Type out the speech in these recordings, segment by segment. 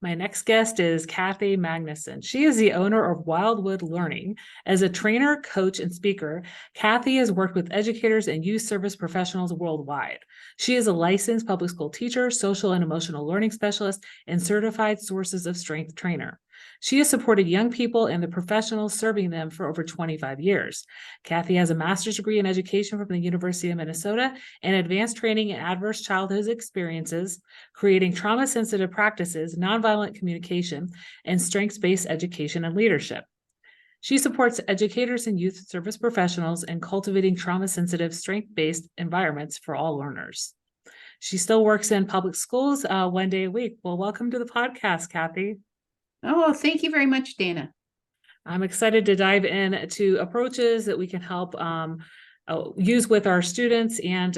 My next guest is Kathy Magnusson. She is the owner of Wildwood Learning. As a trainer, coach, and speaker, Kathy has worked with educators and youth service professionals worldwide. She is a licensed public school teacher, social and emotional learning specialist, and certified sources of strength trainer. She has supported young people and the professionals serving them for over 25 years. Kathy has a master's degree in education from the University of Minnesota and advanced training in adverse childhood experiences, creating trauma-sensitive practices, nonviolent communication, and strengths-based education and leadership. She supports educators and youth service professionals in cultivating trauma-sensitive, strength-based environments for all learners. She still works in public schools 1 day a week. Well, welcome to the podcast, Kathy. Oh, thank you very much, Dana. I'm excited to dive into approaches that we can help use with our students and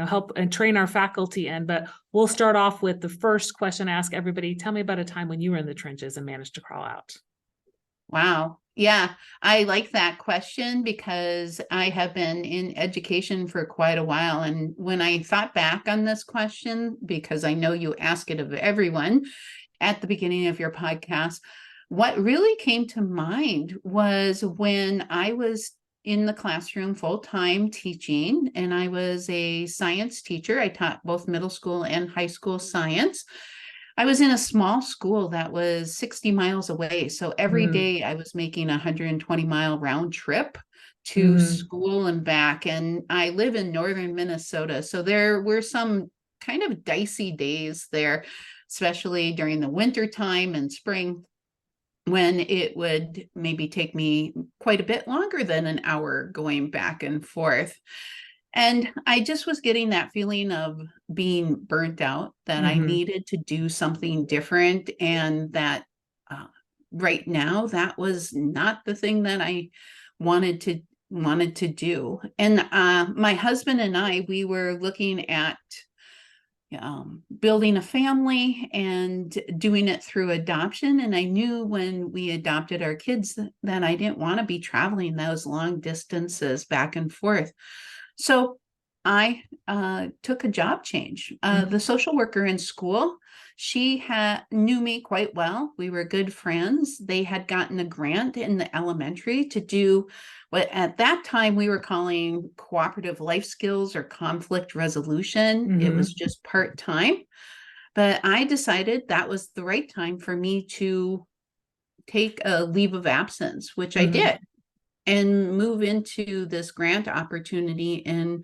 help and train our faculty in. But we'll start off with the first question I ask everybody. Tell me about a time when you were in the trenches and managed to crawl out. Wow. Yeah, I like that question because I have been in education for quite a while. And when I thought back on this question, because I know you ask it of everyone at the beginning of your podcast, what really came to mind was when I was in the classroom full-time teaching, and I was a science teacher. I taught both middle school and high school science. I was in a small school that was 60 miles away. So every day I was making a 120-mile round trip to school and back. And I live in northern Minnesota. So there were some kind of dicey days there, especially during the winter time and spring, when it would maybe take me quite a bit longer than an hour going back and forth. And I just was getting that feeling of being burnt out, that I needed to do something different, and that right now that was not the thing that I wanted to do. And my husband and I, we were looking at building a family and doing it through adoption. And I knew when we adopted our kids that I didn't want to be traveling those long distances back and forth. So I took a job change. The social worker in school, she knew me quite well. We were good friends. They had gotten a grant in the elementary to do what at that time we were calling cooperative life skills or conflict resolution. It was just part-time. But I decided that was the right time for me to take a leave of absence, which I did, and move into this grant opportunity in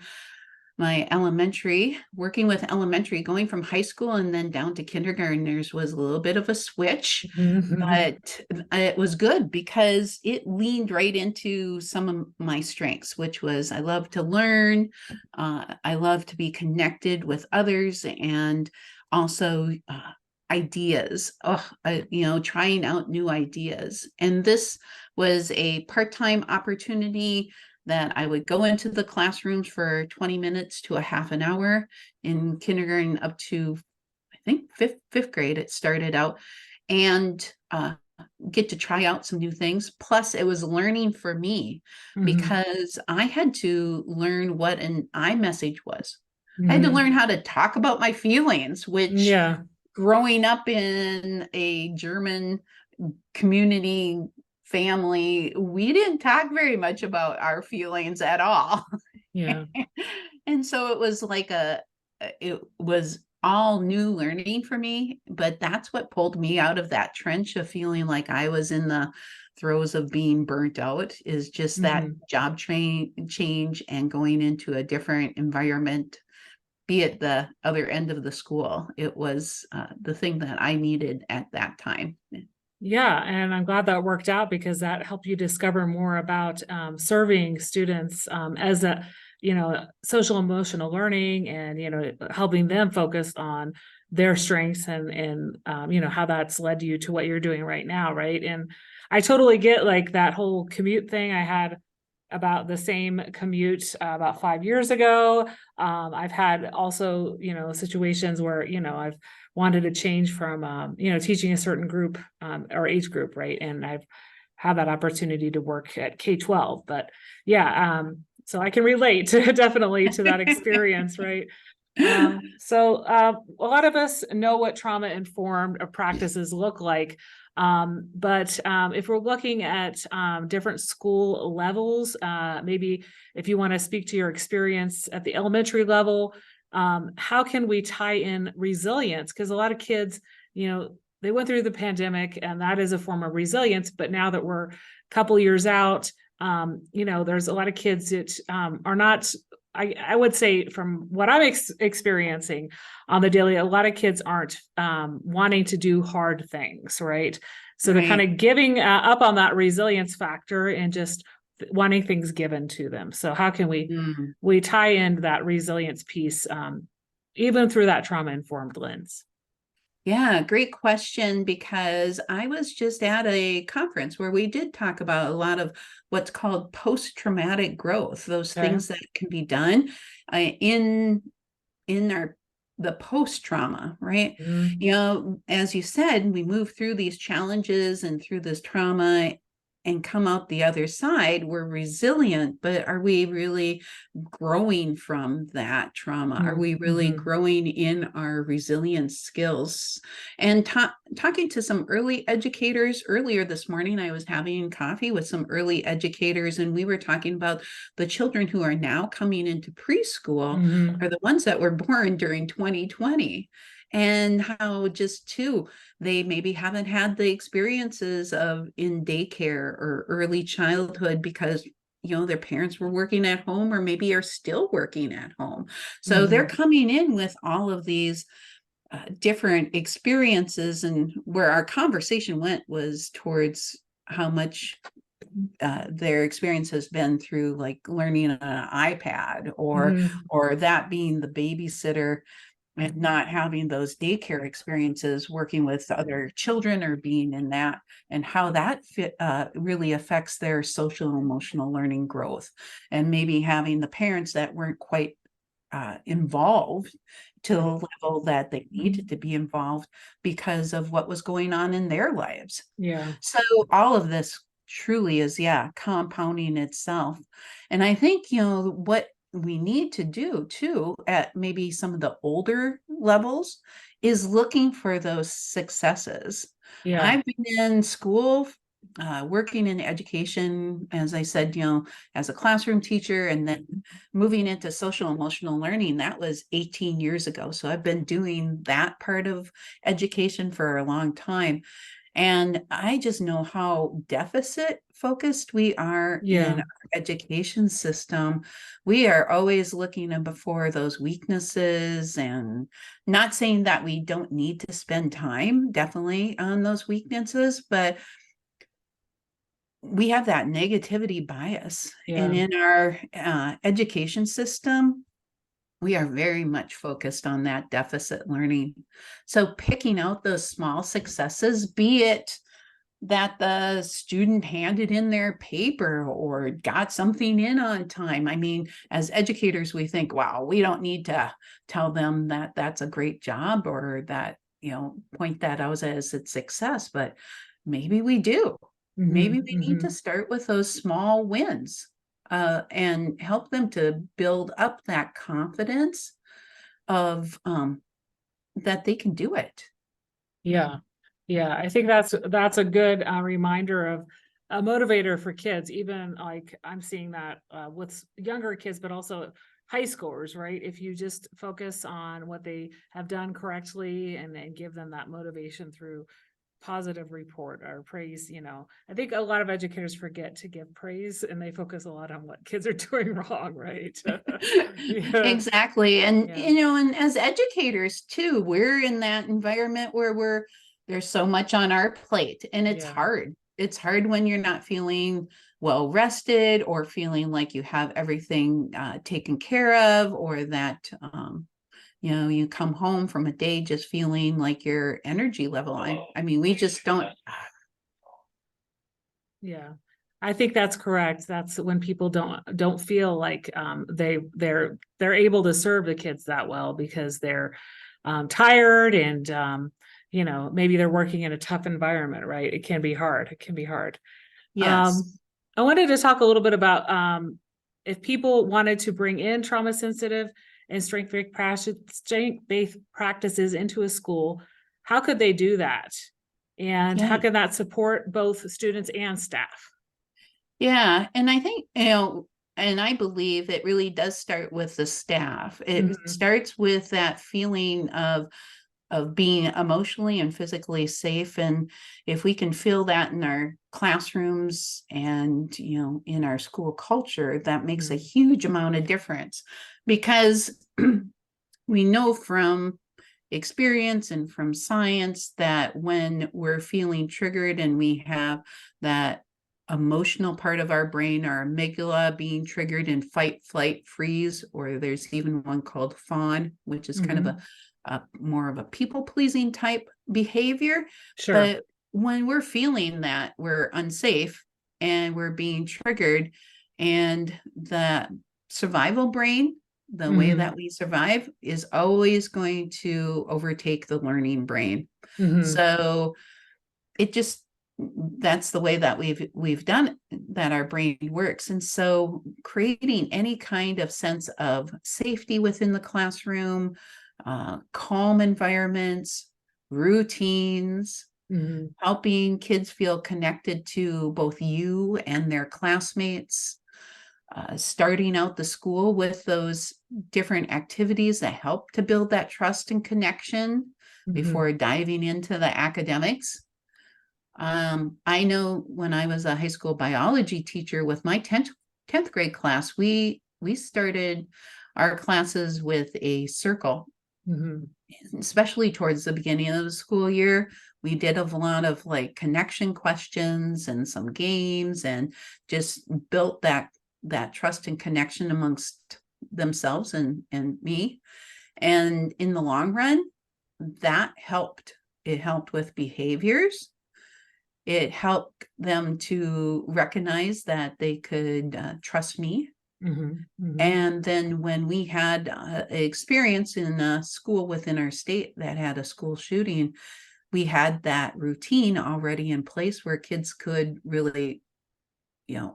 my elementary. Working with elementary, going from high school and then down to kindergartners was a little bit of a switch, but it was good because it leaned right into some of my strengths, which was I love to learn, I love to be connected with others, and also ideas, trying out new ideas. And this was a part-time opportunity that I would go into the classrooms for 20 minutes to a half an hour in kindergarten up to, I think, fifth grade it started out, and get to try out some new things. Plus it was learning for me because I had to learn what an I message was. I had to learn how to talk about my feelings, which growing up in a German community family, we didn't talk very much about our feelings at all. And so it was like it was all new learning for me, but that's what pulled me out of that trench of feeling like I was in the throes of being burnt out, is just that job change and going into a different environment, be it the other end of the school. It was the thing that I needed at that time. Yeah, and I'm glad that worked out because that helped you discover more about serving students as a, social emotional learning, and, helping them focus on their strengths and how that's led you to what you're doing right now, right? And I totally get like that whole commute thing. I had about the same commute about 5 years ago. I've had also, situations where, I've wanted to change from, teaching a certain group or age group, right? And I've had that opportunity to work at K-12, but yeah, so I can relate to definitely to that experience, right? A lot of us know what trauma informed practices look like. But if we're looking at different school levels, maybe if you want to speak to your experience at the elementary level, how can we tie in resilience? Because a lot of kids, they went through the pandemic and that is a form of resilience. But now that we're a couple years out, there's a lot of kids that are not. I would say from what I'm experiencing on the daily, a lot of kids aren't wanting to do hard things, right? So they're kind Right. of giving up on that resilience factor and just wanting things given to them. So how can Mm. we tie in that resilience piece, even through that trauma informed lens? Yeah, great question, because I was just at a conference where we did talk about a lot of what's called post-traumatic growth, those Okay. things that can be done in our the post-trauma, right? Mm-hmm. As you said, we move through these challenges and through this trauma and come out the other side, we're resilient, but are we really growing from that trauma? Are we really Mm-hmm. growing in our resilience skills? And talking to some early educators earlier this morning, I was having coffee with some early educators, and we were talking about the children who are now coming into preschool Mm-hmm. are the ones that were born during 2020. And how just too, they maybe haven't had the experiences of in daycare or early childhood because their parents were working at home or maybe are still working at home. So they're Mm-hmm. coming in with all of these different experiences, and where our conversation went was towards how much their experience has been through like learning on an iPad, Mm-hmm. or that being the babysitter and not having those daycare experiences working with other children or being in that, and how that really affects their social and emotional learning growth, and maybe having the parents that weren't quite involved to the level that they needed to be involved because of what was going on in their lives. Yeah. So all of this truly is, yeah, compounding itself. And I think, what we need to do too at maybe some of the older levels is looking for those successes. Yeah. I've been in school, working in education, as I said, as a classroom teacher, and then moving into social emotional learning. That was 18 years ago. So I've been doing that part of education for a long time. And I just know how deficit focused we are in Yeah. our education system. We are always looking for those weaknesses, and not saying that we don't need to spend time definitely on those weaknesses, but we have that negativity bias. And Yeah. in our education system, we are very much focused on that deficit learning. So picking out those small successes, be it that the student handed in their paper or got something in on time. I mean, as educators, we think, wow, we don't need to tell them that that's a great job, or that, point that out as a success, but maybe we do. Maybe Mm-hmm. we need to Mm-hmm. start with those small wins, and help them to build up that confidence of that they can do it. Yeah. Yeah. I think that's a good reminder of a motivator for kids. Even like I'm seeing that with younger kids, but also high schoolers, right? If you just focus on what they have done correctly and give them that motivation through positive report or praise, I think a lot of educators forget to give praise and they focus a lot on what kids are doing wrong, right? Yeah. Exactly. And Yeah. and as educators too, we're in that environment where there's so much on our plate, and it's Yeah. hard. It's hard when you're not feeling well rested, or feeling like you have everything taken care of, or that you come home from a day just feeling like your energy level. I mean, we just don't. Yeah. I think that's correct. That's when people don't feel like they're able to serve the kids that well because they're tired and maybe they're working in a tough environment, right? It can be hard. It can be hard. Yes. Um, I wanted to talk a little bit about if people wanted to bring in trauma sensitive and strength-based practices into a school, how could they do that? And Yeah. how can that support both students and staff? Yeah. And I think, and I believe it really does start with the staff. It Mhm. starts with that feeling of being emotionally and physically safe. And if we can feel that in our classrooms and, in our school culture, that makes a Mhm. huge amount of difference, because we know from experience and from science that when we're feeling triggered and we have that emotional part of our brain, our amygdala, being triggered in fight, flight, freeze, or there's even one called fawn, which is kind of Mhm. a more of a people pleasing type behavior. Sure. But when we're feeling that we're unsafe and we're being triggered, and the survival brain, the way that Mhm. we survive, is always going to overtake the learning brain. Mhm. So it just, that's the way that we've done that our brain works. And so creating any kind of sense of safety within the classroom, calm environments, routines, Mhm. helping kids feel connected to both you and their classmates, starting out the school with those different activities that help to build that trust and connection Mhm. before diving into the academics. I know when I was a high school biology teacher with my 10th grade class, we started our classes with a circle, Mhm. especially towards the beginning of the school year. We did a lot of like connection questions and some games, and just built that trust and connection amongst themselves and me. And in the long run, that helped. It helped with behaviors. It helped them to recognize that they could trust me. Mhm. Mhm. And then when we had experience in a school within our state that had a school shooting, we had that routine already in place where kids could really,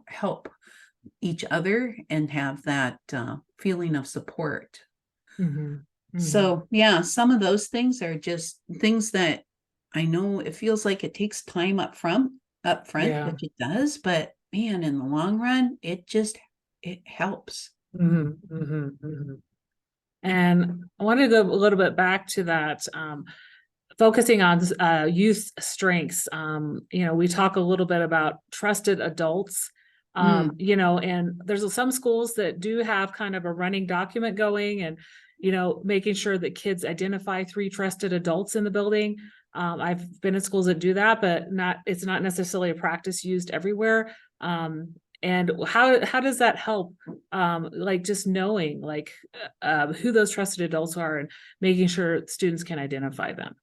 help each other and have that feeling of support. Mhm. Mhm. So, yeah, some of those things are just things that I know it feels like it takes time up front, Yeah. which it does, but man, in the long run, it helps. Mhm. Mhm. Mhm. And I wanted to go a little bit back to that, focusing on youth strengths. We talk a little bit about trusted adults. Mm, And there's some schools that do have kind of a running document going, and making sure that kids identify 3 trusted adults in the building. I've been in schools that do that, but it's not necessarily a practice used everywhere. And how does that help? Like just knowing like who those trusted adults are and making sure students can identify them.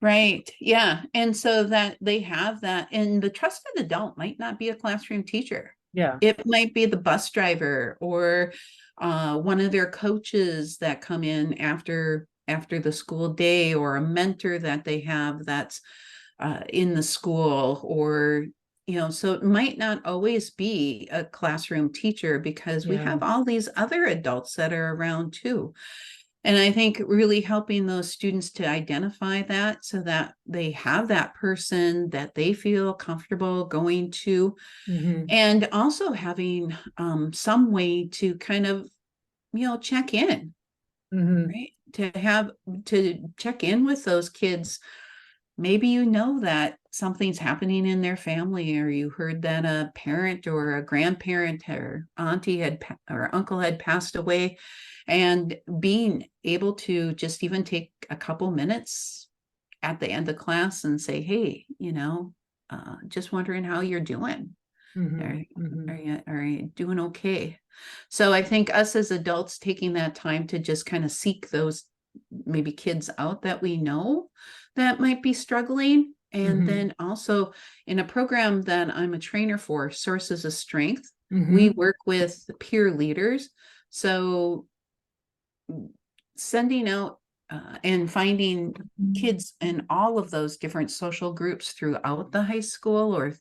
right. Yeah. And so that they have that, and the trusted adult might not be a classroom teacher. Yeah. It might be the bus driver, or one of their coaches that come in after the school day, or a mentor that they have that's in the school, or so it might not always be a classroom teacher, because we Yeah. have all these other adults that are around too. And I think really helping those students to identify that, so that they have that person that they feel comfortable going to, Mhm. and also having some way to kind of, check in, Mhm. right? To check in with those kids. Maybe that something's happening in their family, or you heard that a parent or a grandparent or auntie or uncle had passed away, and being able to just even take a couple minutes at the end of class and say, hey, just wondering how you're doing. Are, Mhm. are you doing okay? So I think us as adults taking that time to just kind of seek those maybe kids out that we know that might be struggling. And Mhm. then also in a program that I'm a trainer for, Sources of Strength, we Mhm. work with peer leaders. So sending out and finding Mhm. kids in all of those different social groups throughout the high school or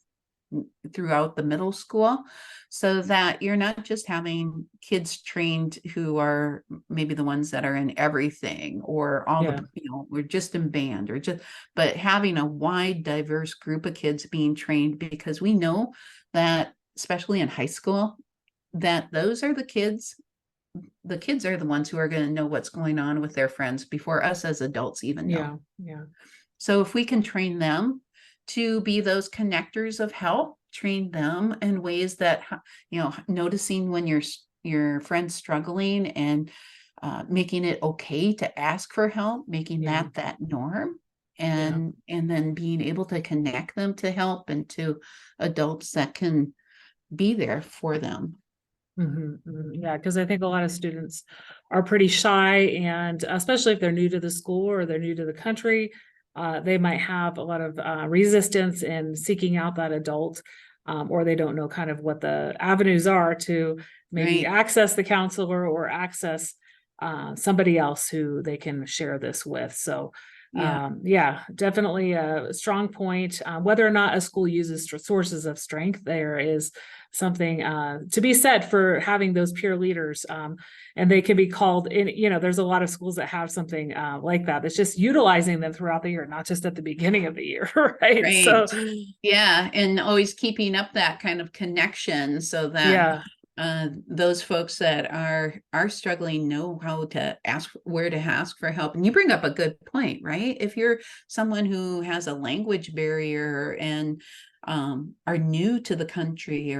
throughout the middle school, so that you're not just having kids trained who are maybe the ones that are in everything, or all Yeah. the, we're just in band, or just, but having a wide, diverse group of kids being trained, because we know that, especially in high school, that those are the kids are the ones who are going to know what's going on with their friends before us as adults even know. Yeah. Yeah. So if we can train them to be those connectors of help, train them in ways that, noticing when your friend's struggling, and making it okay to ask for help, making Yeah. that norm, Yeah. and then being able to connect them to help and to adults that can be there for them. Yeah, because I think a lot of students are pretty shy, and especially if they're new to the school or they're new to the country, they might have a lot of resistance in seeking out that adult, or they don't know kind of what the avenues are to maybe Right. access the counselor or access somebody else who they can share this with. So, Yeah. yeah, definitely a strong point. Whether or not a school uses sources of strength, there is something to be said for having those peer leaders, and they can be called in. There's a lot of schools that have something like that. It's just utilizing them throughout the year, not just at the beginning of the year. Right. So Right. Yeah. And always keeping up that kind of connection, so that yeah. those folks that are struggling know how to ask, where to ask for help. And you bring up a good point, right? If you're someone who has a language barrier, and are new to the country,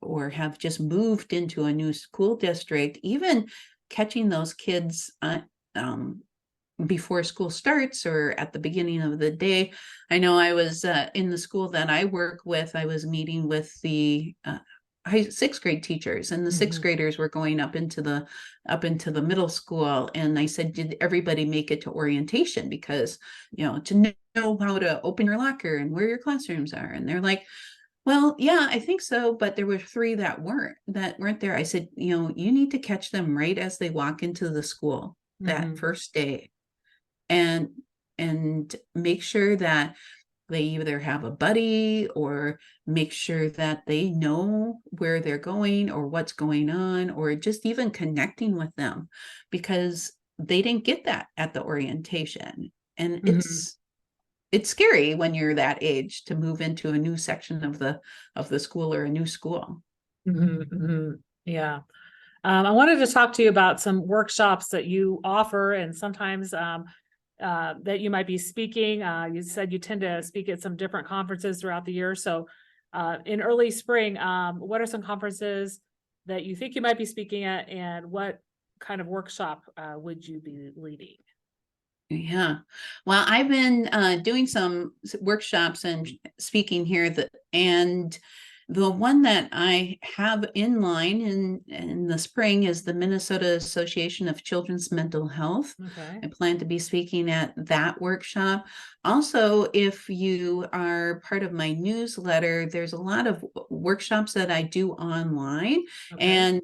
or have just moved into a new school district, even catching those kids before school starts or at the beginning of the day. I know I was in the school that I work with, I was meeting with the sixth grade teachers, and the sixth Mhm. graders were going up into the middle school. And I said, did everybody make it to orientation? Because, to know how to open your locker and where your classrooms are. And they're like, well, yeah, I think so, but there were three that weren't there. I said, you need to catch them right as they walk into the school that Mhm. first day, and make sure that they either have a buddy, or make sure that they know where they're going or what's going on, or just even connecting with them, because they didn't get that at the orientation. And Mhm. it's scary when you're that age to move into a new section of the school, or a new school. Yeah. I wanted to talk to you about some workshops that you offer, and sometimes that you might be speaking. You said you tend to speak at some different conferences throughout the year. So, in early spring, what are some conferences that you think you might be speaking at, and what kind of workshop would you be leading? Yeah. Well, I've been doing some workshops and speaking here, and the one that I have in line in the spring is the Minnesota Association of Children's Mental Health. Okay. I plan to be speaking at that workshop. Also, if you are part of my newsletter, there's a lot of workshops that I do online, Okay. and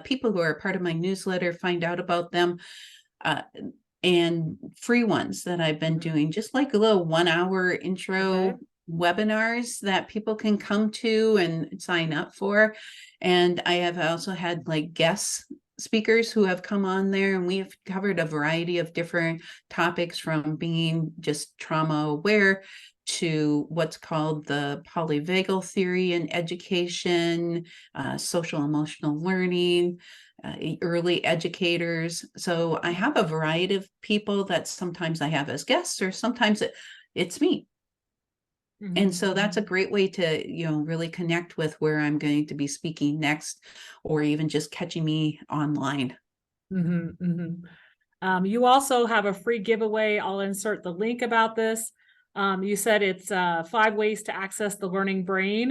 people who are part of my newsletter find out about them. Uh, and free ones that I've been Mhm. doing, just like a little 1 hour Okay. intro webinars that people can come to and sign up for. And I have also had like guest speakers who have come on there, and we've covered a variety of different topics, from being just trauma aware to what's called the polyvagal theory in education, social emotional learning, early educators. So I have a variety of people that sometimes I have as guests, or sometimes it's me. And Mhm. so that's a great way to, really connect with where I'm going to be speaking next, or even just catching me online. Mhm. Mhm. You also have a free giveaway. I'll insert the link about this. You said it's 5 ways to access the learning brain.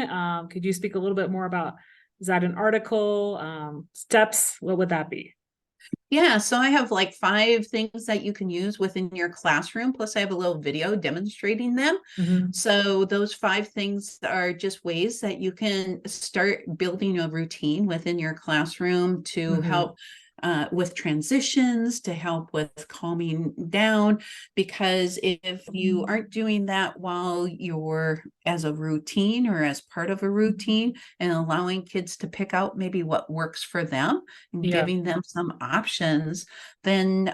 Could you speak a little bit more about, is that an article, steps? What would that be? Yeah, so I have like 5 things that you can use within your classroom. Plus, I have a little video demonstrating them. Mhm. So, those 5 things are just ways that you can start building a routine within your classroom to Mhm. help with transitions to help with calming down. Because if you aren't doing that while you're as a routine or as part of a routine, and allowing kids to pick out maybe what works for them and Yeah. giving them some options, then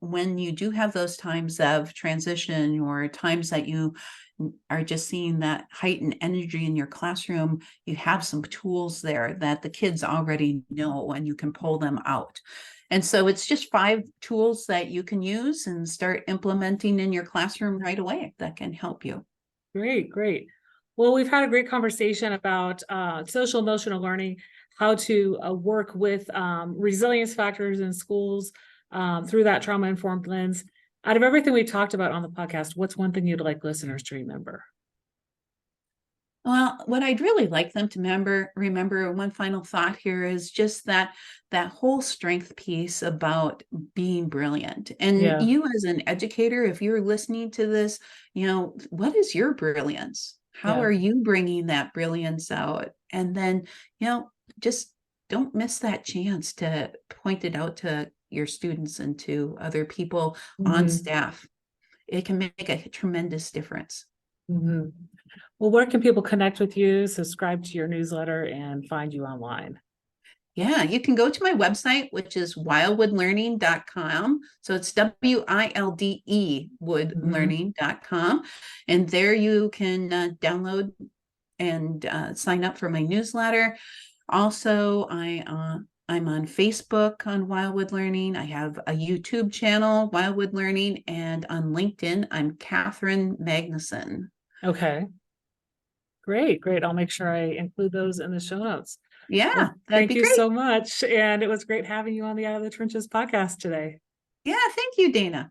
when you do have those times of transition or times that you are just seeing that heightened energy in your classroom, you have some tools there that the kids already know and you can pull them out. And so it's just 5 tools that you can use and start implementing in your classroom right away that can help you. Great, great. Well, we've had a great conversation about social emotional learning, how to work with resilience factors in schools through that trauma informed lens. Out of everything we've talked about on the podcast, what's one thing you'd like listeners to remember? Well, what I'd really like them to remember one final thought here is just that whole strength piece about being brilliant. And Yeah, you as an educator, if you're listening to this, what is your brilliance? How yeah. are you bringing that brilliance out? And then, just don't miss that chance to point it out to your students and to other people on Hmm. staff. It can make a tremendous difference. Hmm. Well, where can people connect with you, subscribe to your newsletter, and find you online? Yeah, you can go to my website, which is wildwoodlearning.com. So it's WILDE Hmm. woodlearning.com. And there you can download and sign up for my newsletter. Also, I'm on Facebook on Wildwood Learning. I have a YouTube channel, Wildwood Learning, and on LinkedIn, I'm Catherine Magnusson. Okay, great, great. I'll make sure I include those in the show notes. Yeah, Well, that'd thank be you great. so much. And it was great having you on the Out of the Trenches podcast today. Yeah, thank you, Dana.